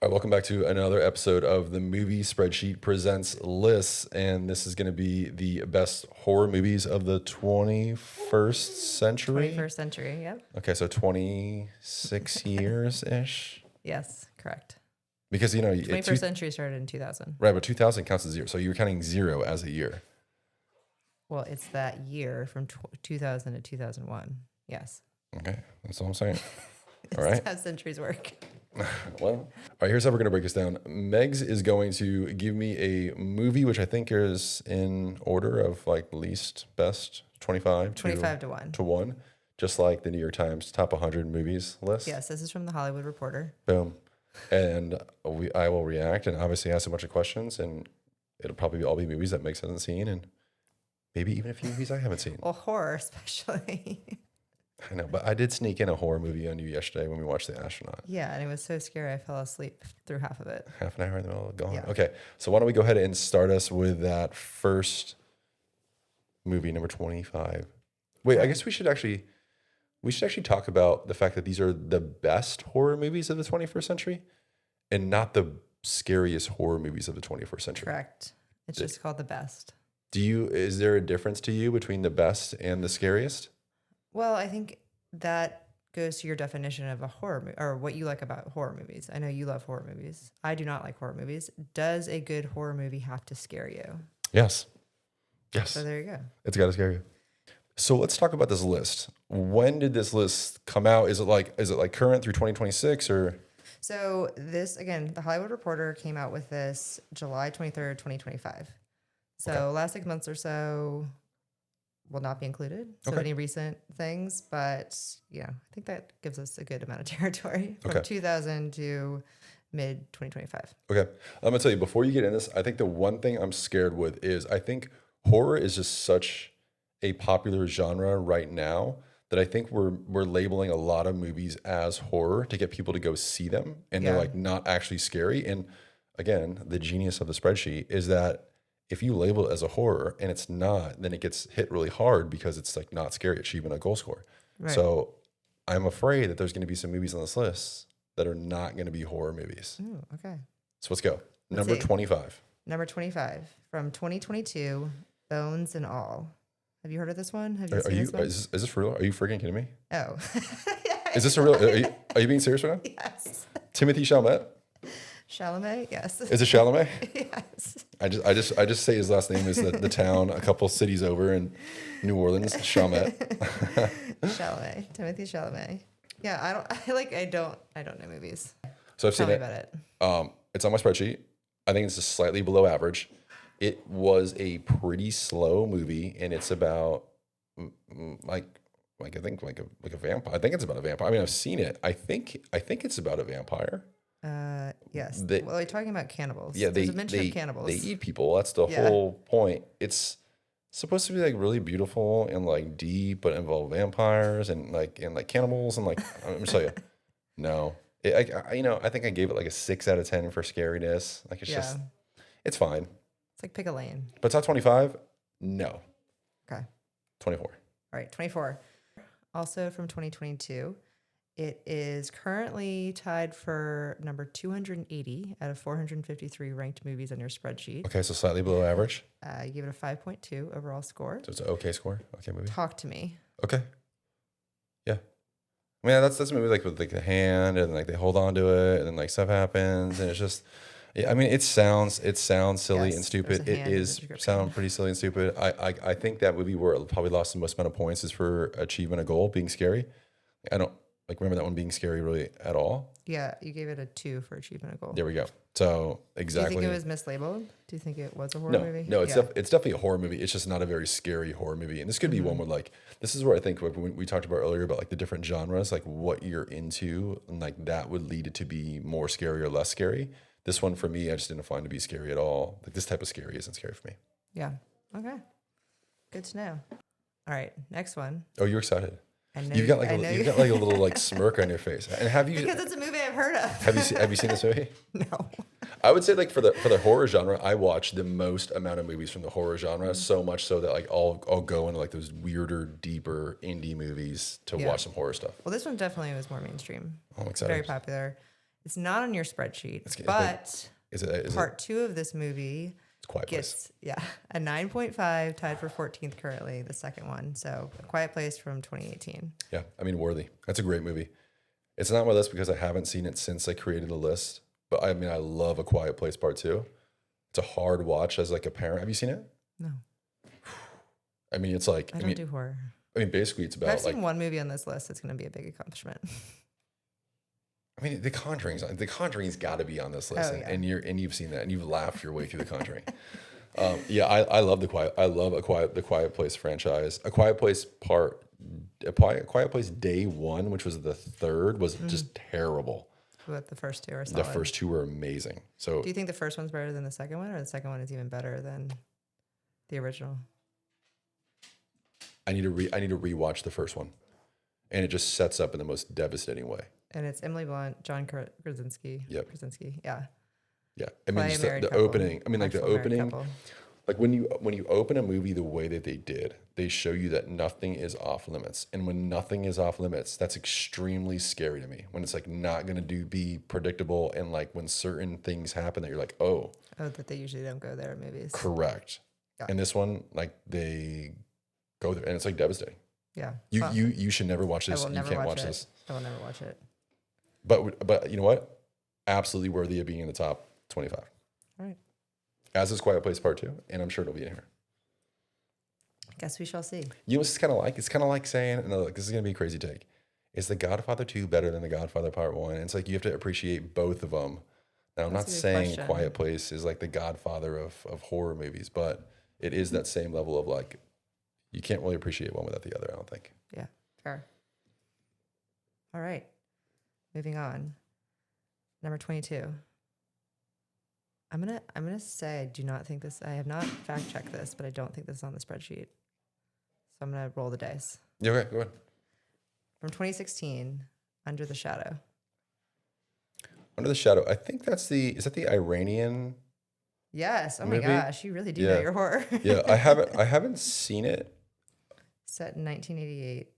All right, welcome back to another episode of the Movie Spreadsheet Presents Lists, and this is going to be the best horror movies of the 21st century. 21st century, yep. Okay, so 26 years-ish? Yes, correct. Because, 21st century started in 2000. right, but 2000 counts as zero, so you're counting zero as a year. Well, it's that year from 2000 to 2001. Yes. Okay, that's all I'm saying. It's All right. how centuries work. Well, all right, here's how we're going to break this down. Megs is going to give me a movie, which I think is in order of like least best 25 to 1. To 1, just like the New York Times top 100 movies list. Yes, this is from the Hollywood Reporter. Boom. And I will react and obviously ask a bunch of questions, and it'll probably all be movies that Megs hasn't seen, and maybe even a few movies I haven't seen. Well, horror especially. I know, but I did sneak in a horror movie on you yesterday when we watched The Astronaut. Yeah, and it was so scary I fell asleep through half of it. Half an hour in the middle of gone. Yeah. Okay, so why don't we go ahead and start us with that first movie, number 25. Wait, I guess we should actually talk about the fact that these are the best horror movies of the 21st century and not the scariest horror movies of the 21st century. Correct. It's just called the best. Is there a difference to you between the best and the scariest? Well, I think that goes to your definition of a horror movie or what you like about horror movies. I know you love horror movies. I do not like horror movies. Does a good horror movie have to scare you? Yes. So there you go. It's got to scare you. So let's talk about this list. When did this list come out? Is it like current through 2026 or? So this, again, the Hollywood Reporter came out with this July 23rd, 2025. So last 6 months or so will not be included. So any recent things, but I think that gives us a good amount of territory from 2000 to mid 2025. Okay. I'm gonna tell you, before you get in this, I think the one thing I'm scared with is I think horror is just such a popular genre right now that I think we're labeling a lot of movies as horror to get people to go see them, and they're like not actually scary. And again, the genius of the spreadsheet is that if you label it as a horror and it's not, then it gets hit really hard because it's like not scary, achieving a goal score. Right. So I'm afraid that there's going to be some movies on this list that are not going to be horror movies. Ooh, okay. So let's go. Number 25. Number 25 from 2022, Bones and All. Have you heard of this one? Have you seen this one? Is this for real? Are you freaking kidding me? Oh. Is this a real? Are you being serious right now? Yes. Timothy Chalamet? Chalamet, yes. Is it Chalamet? Yes. I just say his last name is the town a couple cities over in New Orleans. Chalamet. Chalamet. Timothy Chalamet. Yeah, I don't know movies. So I've Tell seen me it. about it. It's on my spreadsheet. I think it's just slightly below average. It was a pretty slow movie, and it's about like I think like a vampire. I think it's about a vampire. I mean, I've seen it. I think it's about a vampire. Yes. Well, you're talking about cannibals. Yeah, There's a mention of cannibals. They eat people. That's the whole point. It's supposed to be like really beautiful and like deep, but involve vampires and like cannibals and like I'm gonna tell you, no. I think I gave it like a 6 out of 10 for scariness. Like it's just, it's fine. It's like pick a lane. But top 25, no. Okay. 24. All right, 24. Also from 2022. It is currently tied for number 280 out of 453 ranked movies on your spreadsheet. Okay, so slightly below average. You give it a 5.2 overall score. So it's an okay score. Okay movie. Talk to me. Okay. Yeah. I mean, that's a movie like with like the hand and like they hold on to it and then like stuff happens and it's just, yeah, I mean, it sounds silly and stupid. It is sound pretty silly and stupid. I think that movie where it probably lost the most amount of points is for achieving a goal, being scary. I don't remember that one being scary really at all. Yeah, you gave it a 2 for achieving a goal. There we go. So exactly. Do you think it was mislabeled? Do you think it was a horror movie? No, it's definitely a horror movie. It's just not a very scary horror movie. And this could be one where like, this is where I think like, when we talked about earlier about like the different genres, like what you're into, and like that would lead it to be more scary or less scary. This one for me, I just didn't find to be scary at all. Like this type of scary isn't scary for me. Yeah. Okay. Good to know. All right. Next one. Oh, you're excited. You've got like a little like smirk on your face. And have you? Because it's a movie I've heard of. Have you seen this movie? No. I would say like for the horror genre, I watch the most amount of movies from the horror genre, so much so that like I'll go into like those weirder, deeper indie movies to watch some horror stuff. Well, this one definitely was more mainstream. I'm excited. Very popular. It's not on your spreadsheet, Is part 2 of this movie it's Quiet Place. gets a 9.5, tied for 14th currently, the second one. So A Quiet Place from 2018. Yeah, I mean, worthy. That's a great movie. It's not on my list because I haven't seen it since I created the list. But I mean, I love A Quiet Place Part 2. It's a hard watch as like a parent. Have you seen it? No. I mean, it's like I don't do horror. I mean, basically, it's If about I've seen one movie on this list, it's going to be a big accomplishment. I mean, The Conjuring's got to be on this list, and you've seen that, and you've laughed your way through The Conjuring. I love the Quiet Place franchise. A Quiet Place Day 1, which was the third, was just terrible. But the first 2 are solid. The first 2 were amazing. So, do you think the first one's better than the second one, or the second one is even better than the original? I need to rewatch the first one, and it just sets up in the most devastating way. And it's Emily Blunt, John Krasinski. Yep. Krasinski, yeah. Yeah, I mean, just the opening. I mean, like the opening. Like when you open a movie the way that they did, they show you that nothing is off limits, and when nothing is off limits, that's extremely scary to me. When it's like not gonna be predictable, and like when certain things happen that you're like, oh, that they usually don't go there in movies. Correct. Yeah. And this one, like they go there, and it's like devastating. Yeah. You should never watch this. I will never you can't watch watch it. this. I will never watch it. But you know what? Absolutely worthy of being in the top 25. All right. As is Quiet Place Part 2, and I'm sure it'll be in here. I guess we shall see. You know, it's kind of like saying, no, like, this is gonna be a crazy take. Is The Godfather 2 better than The Godfather Part 1? And it's like you have to appreciate both of them. Now, I'm not saying Quiet Place is like the Godfather of horror movies, but it is that same level of like, you can't really appreciate one without the other, I don't think. Yeah, fair. All right. Moving on. Number 22. I'm gonna say I do not think this. I have not fact checked this, but I don't think this is on the spreadsheet. So I'm gonna roll the dice. Yeah, okay, go ahead. From 2016, Under the Shadow. Under the Shadow. I think is that the Iranian? Yes. Oh movie? My gosh, you really do know your horror. Yeah, I haven't seen it. Set in 1988,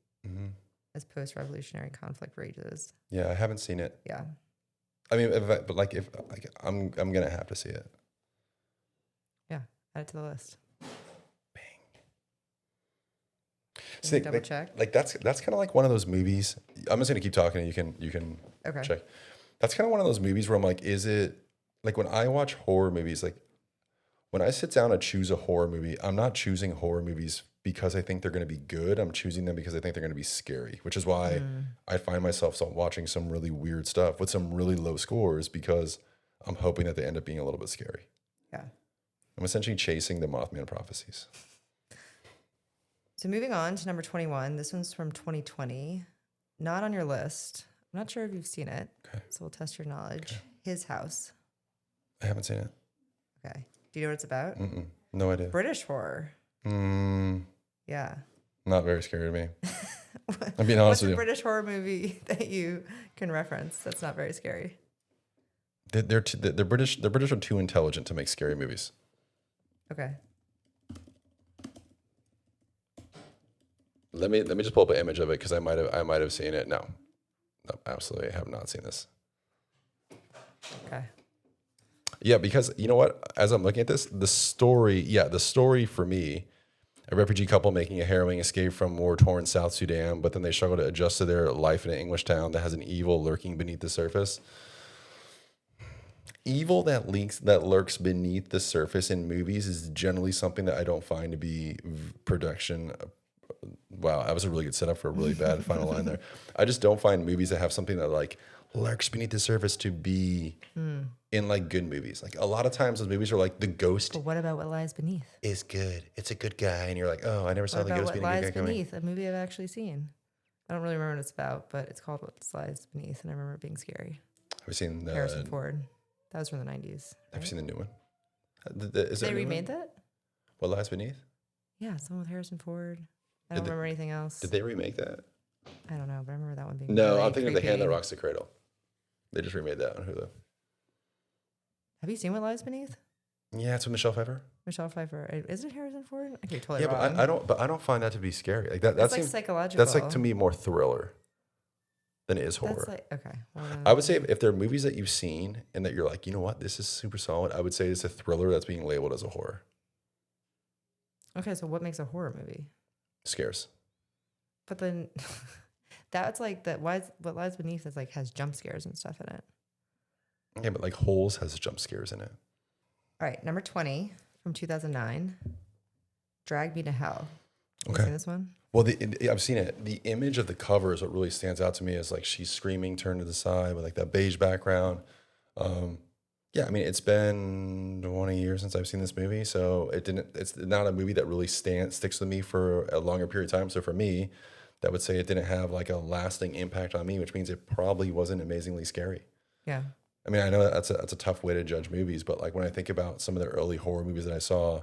as post-revolutionary conflict rages. Yeah, I haven't seen it. Yeah. I mean, I'm gonna have to see it. Yeah, add it to the list. Bang. See, double check. Like that's kind of like one of those movies. I'm just gonna keep talking, and you can check. That's kind of one of those movies where I'm like, is it like when I watch horror movies, like when I sit down and choose a horror movie, I'm not choosing horror movies because I think they're going to be good. I'm choosing them because I think they're going to be scary, which is why I find myself watching some really weird stuff with some really low scores because I'm hoping that they end up being a little bit scary. Yeah. I'm essentially chasing the Mothman prophecies. So moving on to number 21. This one's from 2020. Not on your list. I'm not sure if you've seen it. Okay. So we'll test your knowledge. Okay. His House. I haven't seen it. Okay. Do you know what it's about? No idea. British horror. Yeah. Not very scary to me. I'm being honest with you. What's a British horror movie that you can reference that's not very scary? They're British. The British are too intelligent to make scary movies. Okay. Let me just pull up an image of it because I might have seen it. No, absolutely, I have not seen this. Okay. Yeah, because you know what? As I'm looking at this, the story for me, a refugee couple making a harrowing escape from war-torn South Sudan, but then they struggle to adjust to their life in an English town that has an evil lurking beneath the surface. Evil that lurks beneath the surface in movies is generally something that I don't find to be production. Wow, that was a really good setup for a really bad final line there. I just don't find movies that have something that like lurks beneath the surface to be in like good movies. Like a lot of times those movies are like the ghost. But what about What Lies Beneath? Is good. It's a good guy, and you're like, oh, I never saw the ghost being a good guy coming. What Lies Beneath? A movie I've actually seen. I don't really remember what it's about, but it's called What Lies Beneath, and I remember it being scary. Have you seen the Harrison Ford? That was from the 90s. Have you seen the new one? Is they remade that? What Lies Beneath? Yeah, someone with Harrison Ford. I don't remember anything else. Did they remake that? I don't know, but I remember that one being No, really I'm thinking creepy. of The Hand That Rocks the Cradle. They just remade that on Hulu. Have you seen What Lies Beneath? Yeah, it's with Michelle Pfeiffer. Michelle Pfeiffer. Is it Harrison Ford? I could be totally yeah, wrong. but I don't find that to be scary. Like that It's seems like psychological. That's like to me more thriller. than it is horror. That's like, okay. Well, I would say if there are movies that you've seen and that you're like, you know what, this is super solid, I would say it's a thriller that's being labeled as a horror. okay, so what makes a horror movie? Scares. But then that's like what lies beneath is like has jump scares and stuff in it. Yeah, but like Holes has jump scares in it. All right, number 20 from 2009, Drag Me to Hell. Have Okay. you seen this one? Well, I've seen it. The image of the cover is what really stands out to me. Is like she's screaming, turned to the side with like that beige background. Yeah, I mean, it's been 20 years since I've seen this movie, so it's not a movie that really sticks with me for a longer period of time. So for me, that would say it didn't have like a lasting impact on me, which means it probably wasn't amazingly scary. Yeah. I mean, I know that's a tough way to judge movies, but like when I think about some of the early horror movies that I saw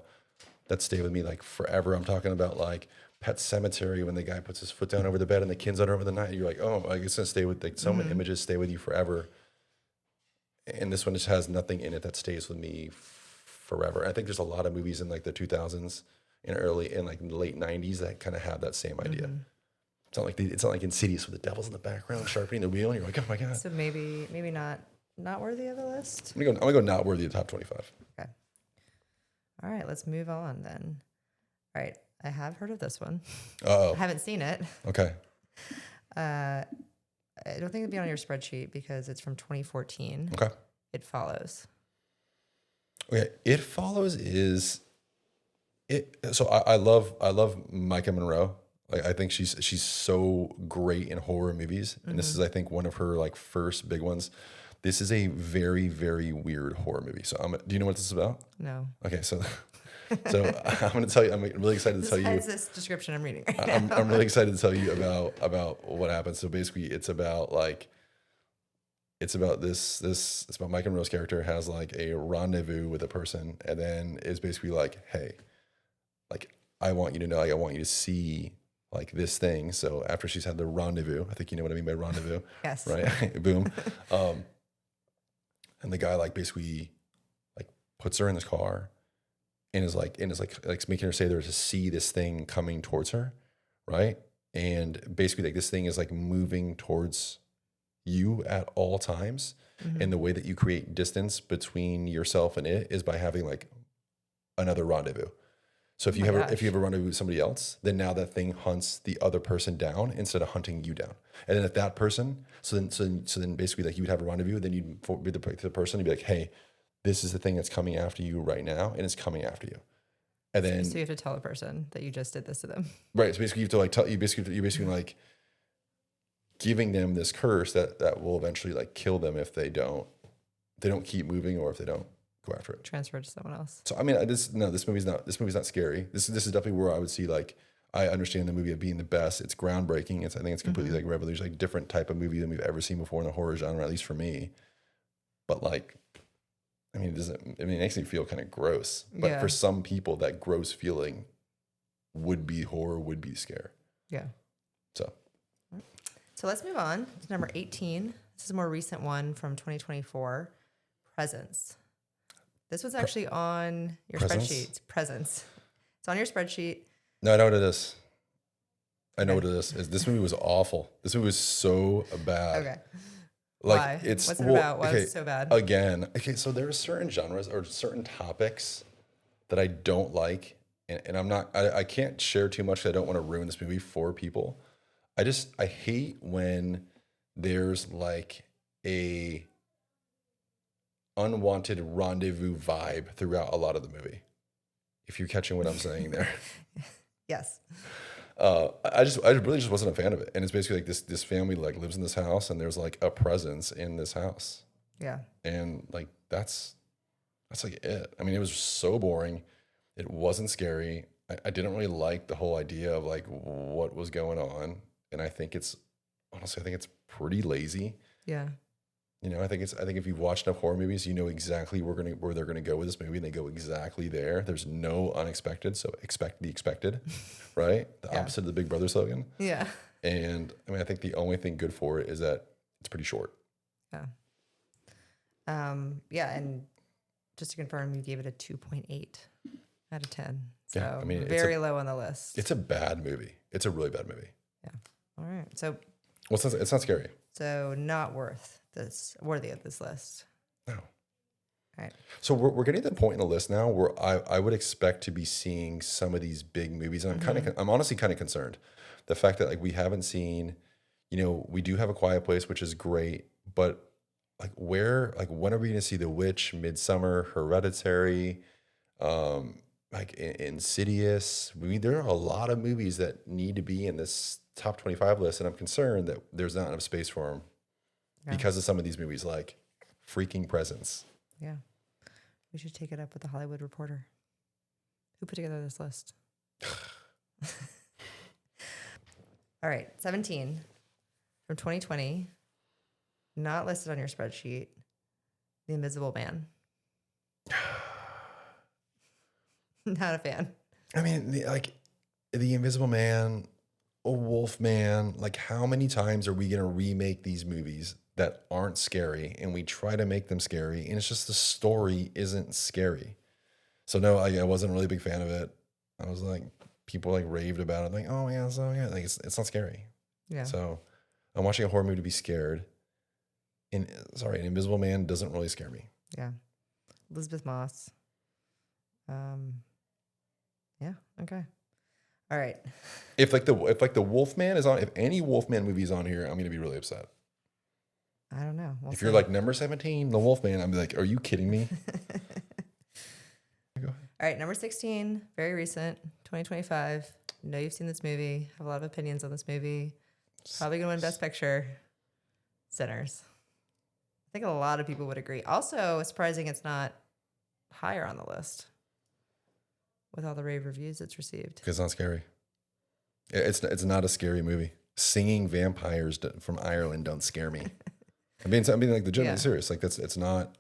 that stayed with me like forever, I'm talking about like Pet Sematary when the guy puts his foot down over the bed and the kid's under over the night. You're like, oh, I guess it's gonna stay with like some images stay with you forever. And this one just has nothing in it that stays with me forever. I think there's a lot of movies in like the 2000s and like the late 90s that kind of have that same idea. It's not like Insidious with the devil's in the background sharpening the wheel and you're like, oh my god. So maybe not worthy of the list. I'm gonna go not worthy of the top 25. Okay. All right, let's move on then. All right, I have heard of this one. Oh, I haven't seen it. okay. I don't think it'd be on your spreadsheet because it's from 2014. Okay. It Follows. Okay. It Follows is it. So I love Micah Monroe. Like I think she's so great in horror movies, and this is I think one of her like first big ones. This is a very very weird horror movie. So do you know what this is about? No. Okay, so I'm going to tell you. I'm really excited to tell you. Besides this description I'm reading right now. I'm really excited to tell you about what happens. So basically, it's about it's about Mike Monroe's character has like a rendezvous with a person, and then is basically like, hey, like I want you to know, like I want you to see like this thing. So after she's had the rendezvous, I think you know what I mean by rendezvous, Yes. right? Boom. And the guy like basically like puts her in this car. And is like making her say there to see this thing coming towards her, right? And basically, like this thing is like moving towards you at all times. And the way that you create distance between yourself and it is by having like another rendezvous. So if you have a rendezvous with somebody else, then now that thing hunts the other person down instead of hunting you down. And then if that person, so then basically like you would have a rendezvous, then you'd be the person, you'd be like, hey, this is the thing that's coming after you right now, and it's coming after you. And then, so you have to tell a person that you just did this to them, right? So basically, you have to like tell you basically like giving them this curse that will eventually like kill them if they don't keep moving or if they don't go after it. transfer it to someone else. So I mean, this movie's not scary. This is definitely where I would see like I understand the movie of being the best. It's groundbreaking. I think it's completely like revolutionary, like different type of movie than we've ever seen before in the horror genre, at least for me. But like. I mean, it makes me feel kind of gross. But for some people, that gross feeling would be horror, would be scare. Yeah. So let's move on to number 18. This is a more recent one from 2024, Presence. This was actually on your spreadsheet. Presence. It's on your spreadsheet. No, I know what it is. I know what it is. This movie was awful. This movie was so bad. Okay. Like why? What's it about? Why is it so bad? Again, so there are certain genres or certain topics that I don't like, and I can't share too much because I don't want to ruin this movie for people. I hate when there's like a unwanted rendezvous vibe throughout a lot of the movie. If you're catching what I'm saying there. Yes. I really just wasn't a fan of it. And it's basically like this family like lives in this house and there's like a presence in this house. Yeah. And like that's like it. I mean, it was so boring. It wasn't scary. I didn't really like the whole idea of like what was going on. And I think it's pretty lazy. Yeah. You know, I think if you've watched enough horror movies, you know exactly where they're gonna go with this movie, and they go exactly there. There's no unexpected, so expect the expected, right? The opposite of the Big Brother slogan. Yeah. And I mean, I think the only thing good for it is that it's pretty short. Yeah. Yeah, and just to confirm, you gave it a 2.8 out of 10. So Yeah, I mean, very low on the list. It's a bad movie. It's a really bad movie. Yeah. All right. So well, it's not scary. So not worthy of this list. No. All right. So we're getting to the point in the list now where I would expect to be seeing some of these big movies, and I'm honestly kind of concerned. The fact that like we haven't seen, we do have A Quiet Place, which is great, but like when are we going to see The Witch, Midsummer, Hereditary, like Insidious? There are a lot of movies that need to be in this top 25 list, and I'm concerned that there's not enough space for them because of some of these movies, like Freaking Presence. Yeah. We should take it up with the Hollywood Reporter. Who put together this list? All right. 17 from 2020. Not listed on your spreadsheet. The Invisible Man. Not a fan. I mean, the Invisible Man, a Wolf Man. Like, how many times are we going to remake these movies that aren't scary, and we try to make them scary, and it's just the story isn't scary? So no, I wasn't a really big fan of it. I was like, people like raved about it, like, oh yeah, so yeah, like it's not scary. Yeah. So I'm watching a horror movie to be scared. And an Invisible Man doesn't really scare me. Yeah. Elizabeth Moss. Yeah. Okay. All right. If the Wolfman is on, if any Wolfman movie is on here, I'm gonna be really upset. I don't know. If you're like number 17, the Wolfman, I'm like, are you kidding me? All right, number 16, very recent, 2025. Know you've seen this movie. Have a lot of opinions on this movie. Probably gonna win Best Picture. Sinners. I think a lot of people would agree. Also, it's surprising it's not higher on the list with all the rave reviews it's received. Because it's not scary. It's not a scary movie. Singing vampires from Ireland don't scare me. I mean like legitimately serious. Like it's not.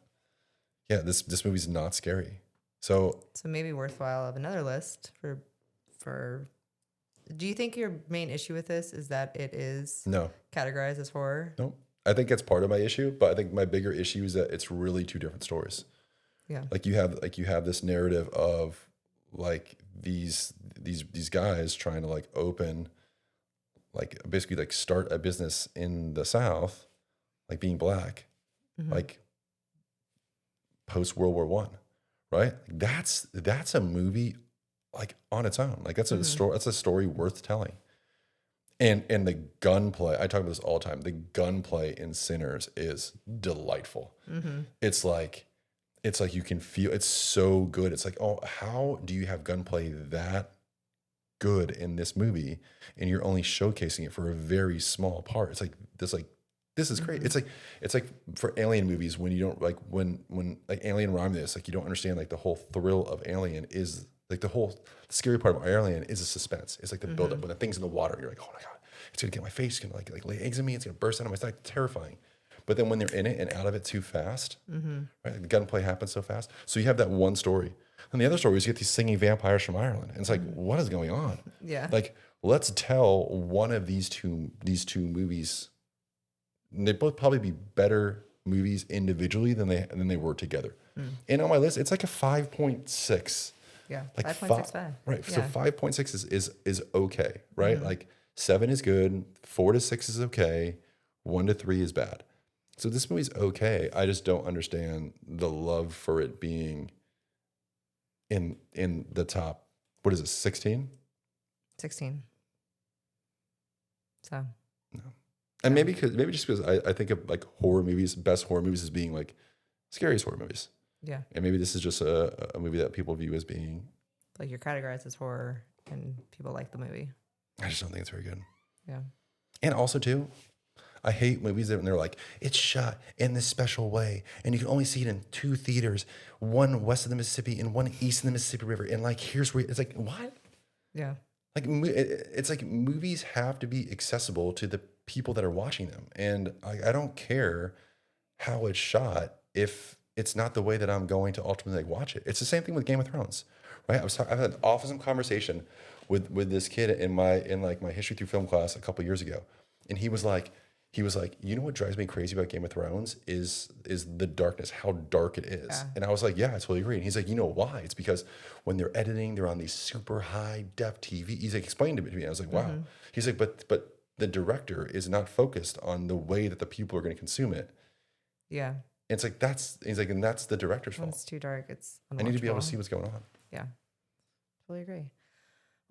Yeah, this movie's not scary. So maybe worthwhile of another list for. Do you think your main issue with this is that it is categorized as horror? No, I think that's part of my issue, but I think my bigger issue is that it's really two different stories. Yeah, like you have this narrative of like these guys trying to like open, like basically like start a business in the South, like being black, like post World War I, right? That's a movie like on its own. Like that's a story. That's a story worth telling. And the gunplay, I talk about this all the time. The gunplay in Sinners is delightful. It's like you can feel it's so good. It's like, oh, how do you have gunplay that good in this movie, and you're only showcasing it for a very small part? It's like this is great. It's like for alien movies when you don't like when like Alien Romulus, like you don't understand like the whole thrill of Alien is like the scary part of Alien is the suspense. It's like the buildup when the thing's in the water. You're like, oh my god, it's gonna get my face, it's gonna like lay eggs in me. It's gonna burst out of my stomach. Terrifying. But then when they're in it and out of it too fast, right? The gunplay happens so fast. So you have that one story, and the other story is you get these singing vampires from Ireland, and it's like, what is going on? Yeah. Like, let's tell one of these two movies. They'd both probably be better movies individually than they were together. And on my list, it's like a 5.6. Yeah, like 5.65. Right. Yeah. So 5.6 is okay, right? Like 7 is good, 4 to 6 is okay, 1 to 3 is bad. So this movie's okay. I just don't understand the love for it being in the top. What is it? 16? 16. So. No. And maybe just because I think of like horror movies, best horror movies as being like scariest horror movies. Yeah. And maybe this is just a movie that people view as being like you're categorized as horror and people like the movie. I just don't think it's very good. Yeah. And also too, I hate movies that when they're like, it's shot in this special way, and you can only see it in 2 theaters, one west of the Mississippi and one east of the Mississippi River. And like, here's where it's like, what? Yeah. Like, it's like movies have to be accessible to the people that are watching them. And I don't care how it's shot if it's not the way that I'm going to ultimately like watch it. It's the same thing with Game of Thrones, right? I had an awesome conversation with this kid in my history through film class a couple years ago. And he was like, you know what drives me crazy about Game of Thrones is the darkness, how dark it is. Yeah. And I was like, yeah, I totally agree. And he's like, you know why? It's because when they're editing, they're on these super high def TV. He's like, explained it to me. I was like, wow. He's like, but the director is not focused on the way that the people are going to consume it. Yeah. And it's like, and that's the director's When fault. it's too dark, it's unwatchable. I need to be able to see what's going on. Yeah. Totally agree.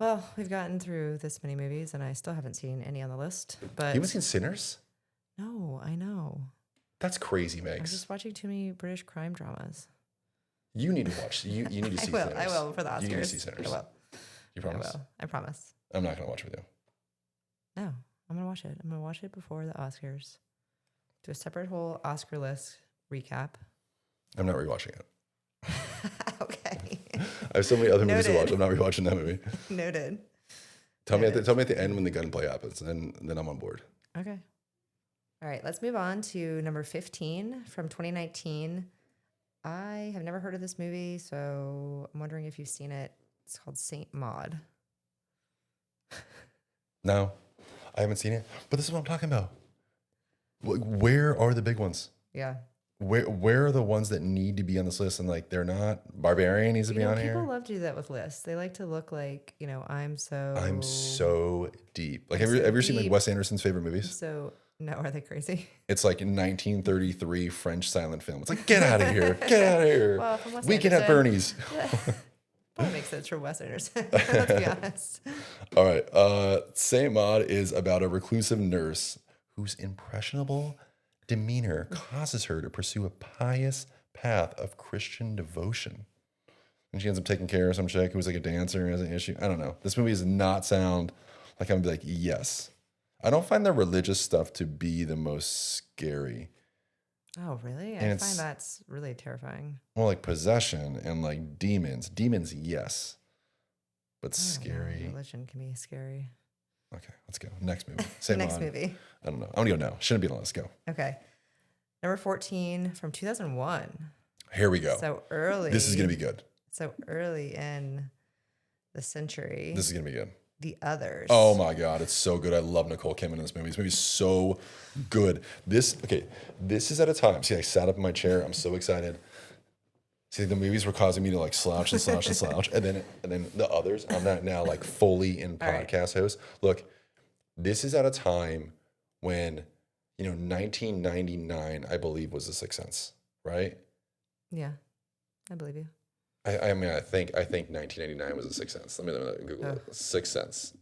Well, we've gotten through this many movies, and I still haven't seen any on the list. But You haven't seen Sinners? no, I know. That's crazy, I'm Megs. just watching too many British crime dramas. You need to watch. You need to see Sinners. I will for the Oscars. You need to see Sinners. I will. You promise? I will. I promise. I'm not going to watch with you. No, I'm gonna watch it. I'm gonna watch it before the Oscars. Do a separate whole Oscar list recap. I'm not rewatching it. Okay. I have so many other movies to watch. I'm not rewatching that movie. Noted. Tell me at the end when the gunplay happens, and then I'm on board. Okay. All right, let's move on to number 15 from 2019. I have never heard of this movie, so I'm wondering if you've seen it. It's called Saint Maud. No, I haven't seen it. But this is what I'm talking about. Where are the big ones? Yeah. Where are the ones that need to be on this list? And like they're not. Barbarian needs to be on here. People love to do that with lists. They like to look like, I'm so deep. Like have you ever seen like Wes Anderson's favorite movies? So no, are they crazy? It's like 1933 French silent film. It's like, get out of here. Get out of here. Well, from Wes Weekend at Bernie's. That makes sense for Wes Anderson. Let's be honest. All right. Saint Maud is about a reclusive nurse whose impressionable demeanor causes her to pursue a pious path of Christian devotion. And she ends up taking care of some chick who was like a dancer and has an issue. I don't know. This movie does not sound like I'm gonna be like, yes. I don't find the religious stuff to be the most scary. Oh, really? And I find that's really terrifying. Well, like possession and like demons. Demons, yes. But scary. Religion can be scary. Okay, let's go. Next movie. Same Next on. movie. I don't know. I'm gonna go now. Shouldn't be on. Let's go. Okay. Number 14 from 2001. Here we go. So early. This is gonna be good. So early in the century. This is gonna be good. The Others. Oh my God, it's so good. I love Nicole Kidman in this movie. This movie's so good. This is at a time. See, I sat up in my chair. I'm so excited. See, the movies were causing me to like slouch and slouch and slouch. And then The Others, I'm not now like fully in podcast host. Look, this is at a time when, 1999, I believe, was The Sixth Sense, right? Yeah, I believe you. I think 1999 was The Sixth Sense. Let me Google it. Sixth Sense.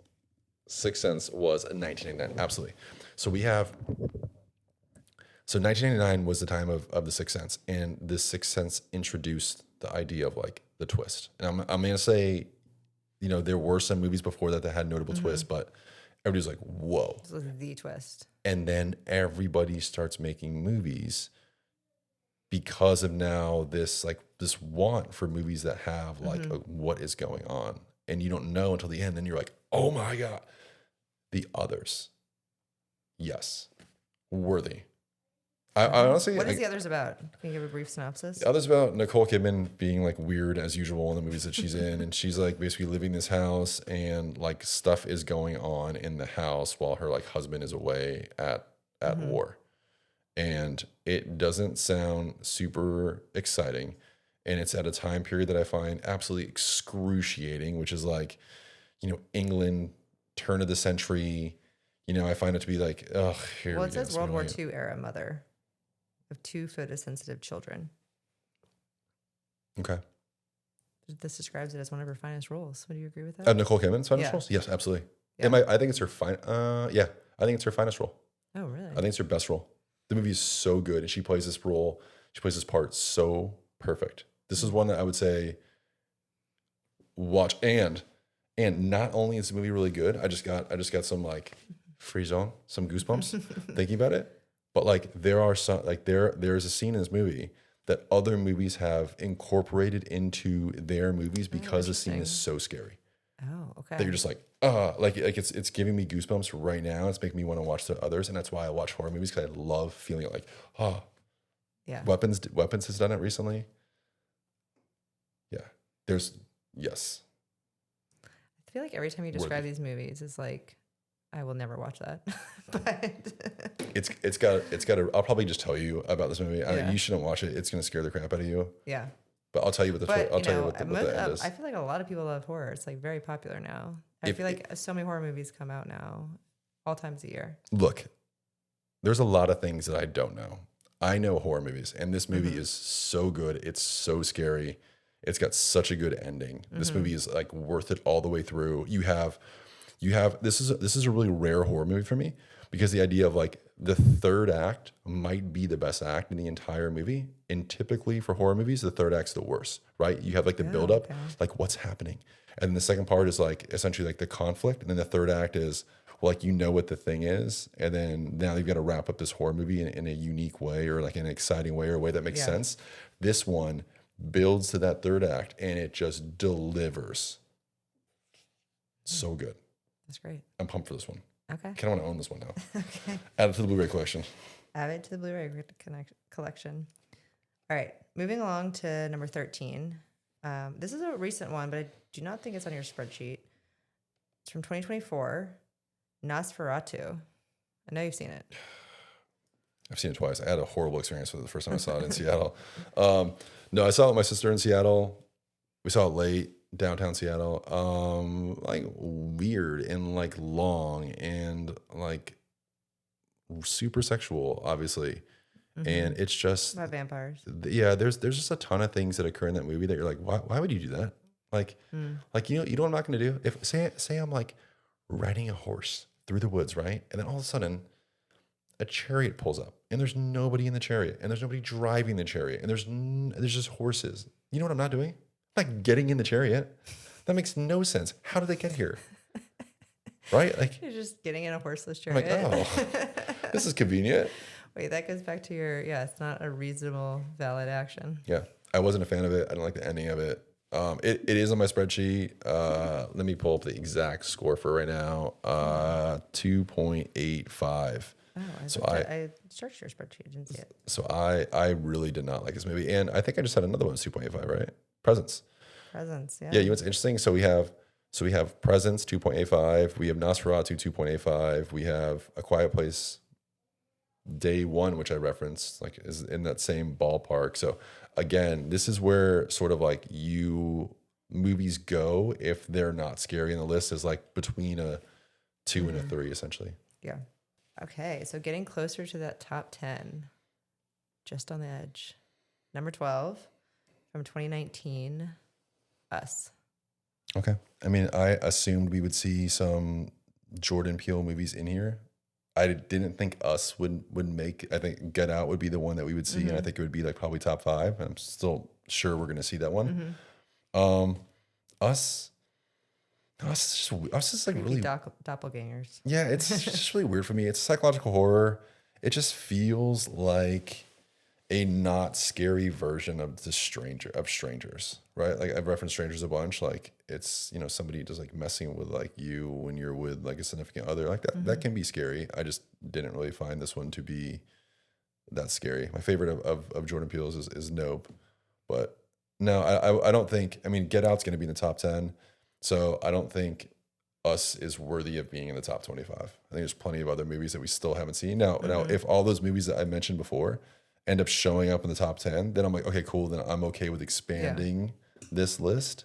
Sixth Sense was 1999. Absolutely. So 1999 was the time of The Sixth Sense, and The Sixth Sense introduced the idea of like the twist. And I'm gonna say, there were some movies before that had notable twists, but everybody's like, whoa. This was the twist. And then everybody starts making movies because of now this want for movies that have like what is going on, and you don't know until the end. Then you're like, oh my God. The Others, yes, worthy. I honestly, what is The Others about? Can you give a brief synopsis? The Others about Nicole Kidman being like weird as usual in the movies that she's in, and she's like basically living this house, and like stuff is going on in the house while her like husband is away at war. And it doesn't sound super exciting. And it's at a time period that I find absolutely excruciating, which is like, England, turn of the century. I find it to be like, ugh, here Well, it says World War II era mother of 2 photosensitive children. Okay. This describes it as one of her finest roles. Would you agree with that? Nicole Kidman's finest roles? Yes, absolutely. Yeah. I think it's her I think it's her finest role. Oh, really? I think it's her best role. The movie is so good, and she plays this role. She plays this part so perfect. This is one that I would say watch, and not only is the movie really good, I just got some like frisson, some goosebumps thinking about it. But like there are some like there's a scene in this movie that other movies have incorporated into their movies because the scene is so scary. Oh, okay. That you're just like, it's giving me goosebumps right now. It's making me want to watch The Others, and that's why I watch horror movies, because I love feeling like, yeah. Weapons has done it recently. Yeah, yes. I feel like every time you describe these movies, it's like, I will never watch that. But it's got a. I'll probably just tell you about this movie. You shouldn't watch it. It's gonna scare the crap out of you. Yeah. But I'll tell you what the end is. I feel like a lot of people love horror. It's like very popular now. I feel like so many horror movies come out now. all times of year. Look, there's a lot of things that I don't know. I know horror movies, and this movie is so good. It's so scary. It's got such a good ending. This movie is like worth it all the way through. You have this is a really rare horror movie for me because the idea of like the third act might be the best act in the entire movie. And typically for horror movies, the third act's the worst, right? You have like the build up, like what's happening. And then the second part is like essentially like the conflict. And then the third act is, well, like, you know what the thing is. And then now you've got to wrap up this horror movie in a unique way or like an exciting way or a way that makes sense. This one builds to that third act and it just delivers. So good. That's great. I'm pumped for this one. Okay. I kind of want to own this one now. Okay. Add it to the Blu-ray collection. Add it to the Blu-ray collection. All right. Moving along to number 13. This is a recent one, but I do not think it's on your spreadsheet. It's from 2024. Nosferatu. I know you've seen it. I've seen it twice. I had a horrible experience with it the first time I saw it in Seattle. No, I saw it with my sister in Seattle. We saw it late, downtown Seattle. Like weird and like long and like super sexual, obviously. And it's just about vampires. Yeah, there's just a ton of things that occur in that movie that you're like, why would you do that? Like, you know what I'm not going to do? If say I'm like riding a horse through the woods, right? And then all of a sudden a chariot pulls up and there's nobody in the chariot and there's nobody driving the chariot and there's just horses. You know what I'm not doing? I'm not getting in the chariot. That makes no sense. How did they get here? Right? Like, you're just getting in a horseless I'm chariot. like, oh, this is convenient. Wait, that goes back to your, it's not a reasonable, valid action. Yeah. I wasn't a fan of it. I didn't like the ending of it. It is on my spreadsheet. Let me pull up the exact score for right now. 2.85. Oh, So I searched your spreadsheet, didn't see it. So I really did not like this movie. And I think I just had another one, 2.85, right? Presence. Yeah. Yeah, you know what's interesting? So we have Presence, 2.85. We have Nosferatu, 2.85. We have A Quiet Place Day One, which I referenced, like is in that same ballpark. So again, this is where sort of like movies go if they're not scary, and the list is like between a 2 and a 3, essentially. Yeah. Okay, so getting closer to that top 10, just on the edge. Number 12 from 2019, Us. Okay. I mean, I assumed we would see some Jordan Peele movies in here. I didn't think Us would make. I think Get Out would be the one that we would see, and I think it would be like probably top 5. I'm still sure we're going to see that one. Us is like really doppelgangers. Yeah, it's just really weird for me. It's psychological horror. It just feels like a not scary version of strangers, right? Like I've referenced Strangers a bunch. Like it's, you know, somebody just like messing with like you when you're with like a significant other, like that. That can be scary. I just didn't really find this one to be that scary. My favorite of Jordan Peele's is Nope, but no, I don't think. I mean, Get Out's going to be in the top 10, so I don't think Us is worthy of being in the top 25. I think there's plenty of other movies that we still haven't seen. Now, if all those movies that I mentioned before end up showing up in the top 10, then I'm like, okay, cool. Then I'm okay with expanding this list.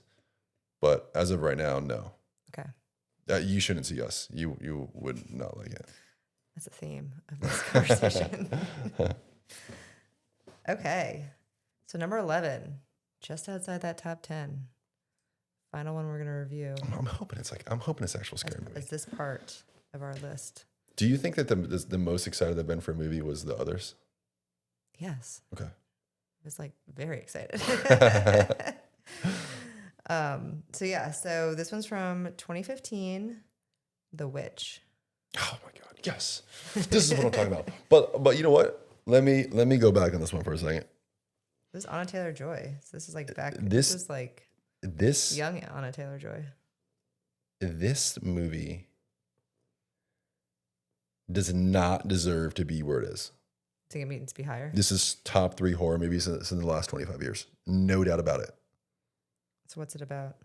But as of right now, no. Okay. You shouldn't see Us. You would not like it. That's a theme of this conversation. Okay. So number 11, just outside that top 10. Final one we're going to review. I'm hoping it's actual scary movie. Is this part of our list? Do you think that the most excited I've been for a movie was The Others? Yes. Okay. I was like very excited. So this one's from 2015, The Witch. Oh my God. Yes. This is what I'm talking about. But you know what? Let me go back on this one for a second. This is Anna Taylor-Joy. So this is like this young Anna Taylor-Joy. This movie does not deserve to be where it is. Think it needs to be higher? This is top 3 horror movies in the last 25 years. No doubt about it. So what's it about?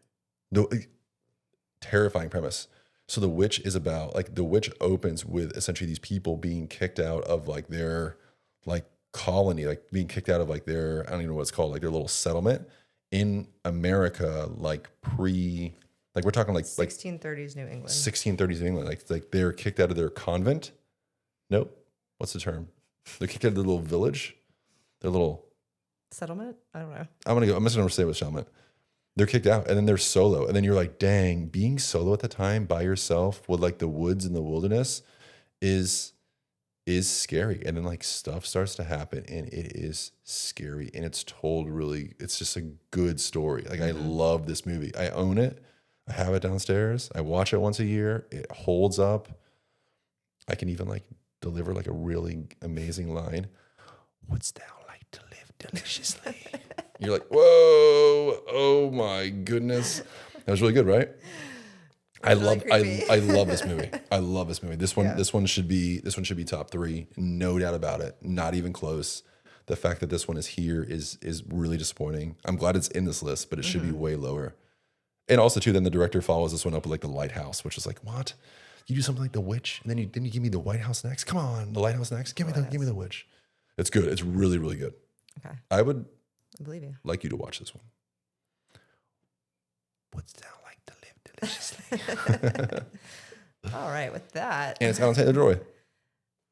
No, terrifying premise. So The Witch is about, like, The Witch opens with essentially these people being kicked out of like their like colony, like being kicked out of like their, I don't even know what it's called, like their little settlement in America, like pre Like we're talking like 1630s New England. 1630s New England. Like they're kicked out of their convent. Nope. What's the term? They're kicked out of their little village. Their little Settlement? I don't know. I'm just gonna say what settlement. They're kicked out, and then they're solo, and then you're like, dang, being solo at the time by yourself with like the woods and the wilderness is scary. And then like stuff starts to happen, and it is scary, and it's told really. It's just a good story. Like I love this movie. I own it. I have it downstairs. I watch it once a year. It holds up. I can even like deliver like a really amazing line. Wouldst thou like to live deliciously? You're like, whoa, oh my goodness. That was really good, right? I love this movie. I love this movie. This one should be top 3, no doubt about it. Not even close. The fact that this one is here is really disappointing. I'm glad it's in this list, but it should be way lower. And also too, then the director follows this one up with like The Lighthouse, which is like, what? You do something like The Witch, and then you give me The White House next? Come on, The Lighthouse next. Give me The Witch. It's good. It's really, really good. Okay. I believe you. like you to watch this one. Wouldst thou like to live deliciously? All right, with that. And it's Alan Taylor-Joy.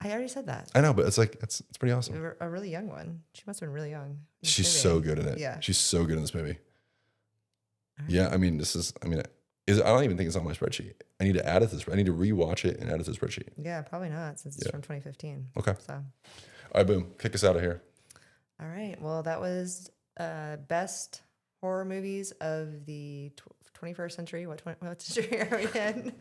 I already said that. I know, but it's like it's pretty awesome. A really young one. She must have been really young. She's so good in it. Yeah. She's so good in this movie. Right. Yeah, I mean, I don't even think it's on my spreadsheet. I need to add it to this. I need to rewatch it and add it to the spreadsheet. Yeah, probably not since it's from 2015. Okay. So. All right, boom. Kick us out of here. All right. Well, that was best horror movies of the 21st century. What century are we in?